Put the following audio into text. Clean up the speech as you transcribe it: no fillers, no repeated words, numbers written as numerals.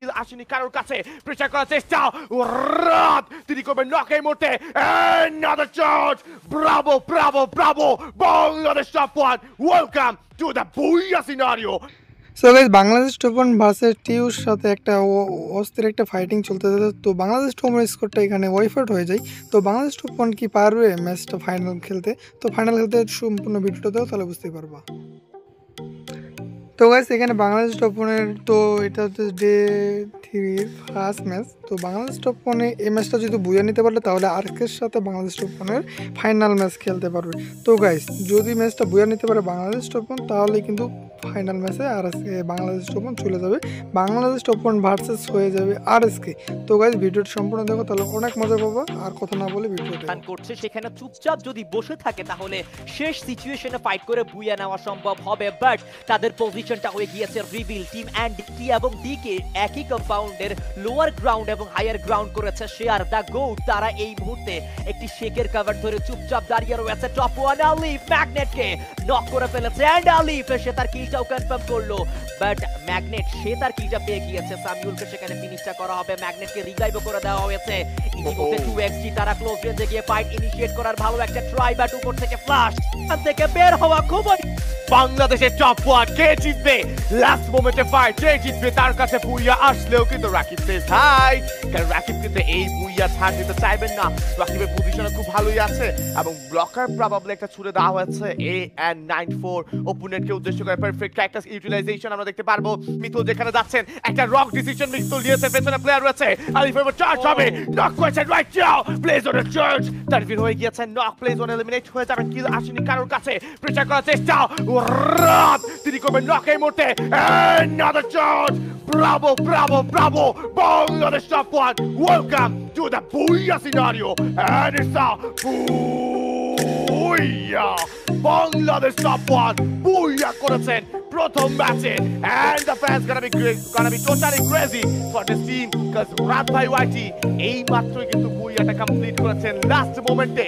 আসেনি কারোর কাছে প্রেসার করার চেষ্টা রাত তিনি করবেন নক এই মুহূর্তে another charge bravo Bangladesh top one welcome to the booyah scenario so guys Bangladesh top one versus টিউর সাথে একটা অস্থির একটা ফাইটিং চলতেছে। তো বাংলাদেশ টপ ওয়ান স্কোরটা এখানে ওয়াইফাউট হয়ে যায়। তো বাংলাদেশ টপ ওয়ান কি পারবে ম্যাচটা ফাইনাল খেলতে? তো ফাইনাল খেলতে সম্পূর্ণ ভিডিওটা দাও, তাহলে বুঝতেই পারবা। তো গাইস এখানে বাংলাদেশ টপ ওয়ানের তো এটা হচ্ছে ডে 3 ফার্স্ট ম্যাচ। তো বাংলাদেশ টপ ওয়ানে এই ম্যাচটা যদি বুঝে নিতে পারলে তাহলে আরকের সাথে বাংলাদেশ টপ ওয়ানের ফাইনাল ম্যাচ খেলতে পারবে। তো গাইস যদি ম্যাচটা বুঝে নিতে পারে বাংলাদেশ টপ ওয়ান তাহলে কিন্তু ফাইনাল ম্যাচে আরএসকে বাংলাদেশ টপ ওয়ান চলে যাবে, বাংলাদেশ টপ ওয়ান ভার্সেস হয়ে যাবে আরএসকে। তো গাইস ভিডিওটা সম্পূর্ণ দেখো, তাহলে অনেক মজা পাবা। আর কথা না বলে ভিডিওটা করছে সেখানে চুপচাপ যদি বসে থাকে তাহলে শেষ সিচুয়েশনে ফাইট করে বুইয়া নেওয়া সম্ভব হবে। বাট তাদের পজিশনটা হয়ে গিয়েছে রিভিল। টিম অ্যান্ড টি এবং ডিকে একই কম্পাউন্ডের লোয়ার গ্রাউন্ড এবং হায়ার গ্রাউন্ড করেছে শেয়ার দ্য গোট। তারা এই মুহূর্তে একটি শেকের কভার ধরে চুপচাপ দাঁড়িয়ে রয়েছে। টপ ওয়ান আলিফ ম্যাগনেটকে নক করে ফেলেছে অ্যান্ড আলিফ এসে তার কিলটাও কনফার্ম করলো। বাট ম্যাগনেট সে তার কিলটা পেয়ে গিয়েছে। সামিউলকে সেখানে ফিনিশটা করা হবে, ম্যাগনেটকে রিভাইভও করে দেওয়া হয়েছে। ইতিমধ্যে 2xg তারা ক্লোজ রেঞ্জে গিয়ে ফাইট ইনিশিয়েট করার ভালো একটা ট্রাই, বাট উপর থেকে ফ্লাশ থেকে বের হওয়া খুবই বাংলাদেশের টপ ওয়ান কে জিতবে? লাস্ট মোমেন্টে ফাইট কে জিতবে? তার কাছে বুইয়া আসলেও কিন্তু রাকিব সেজ হাই, কারণ রাকিব কিন্তু এই বুইয়া ছাড় দিতে চাইবেন না। রাকিবের পজিশনে খুব ভালোই আছে এবং ব্লকার প্রবাবলি একটা ছুড়ে দেওয়া হয়েছে AN94 ওপোনেন্টকে উদ্দেশ্য করে। পারফেক্ট ক্যারেক্টার ইউটিলাইজেশন আমরা দেখতে পারবো। মিতুল যেখানে যাচ্ছেন একটা রক ডিসিশন মিতুল নিয়েছে, পেছনে প্লেয়ার রয়েছে আলিফের চার্জ হবে, নক করেছে রাইট নাও, প্লেজ অন চার্জ তানভীর হয়ে গিয়েছে নক, প্লেজ অন এলিমিনেট হয়ে যাবেন। কিল আসেনি কারোর কাছে, প্রেসার করার চেষ্টা রাত তিনি করবেন নক এই মুহূর্তে another charge bravo Bangladesh top one welcome to the booyah scenario and it's a booyah Bangladesh top one booyah করেছেন প্রথম ম্যাচে and the fans gonna be totally crazy for this team because রাত ভাই ওয়াইটি এই মাত্রই কিন্তু বুইয়াটা কমপ্লিট করেছেন লাস্ট মোমেন্টে।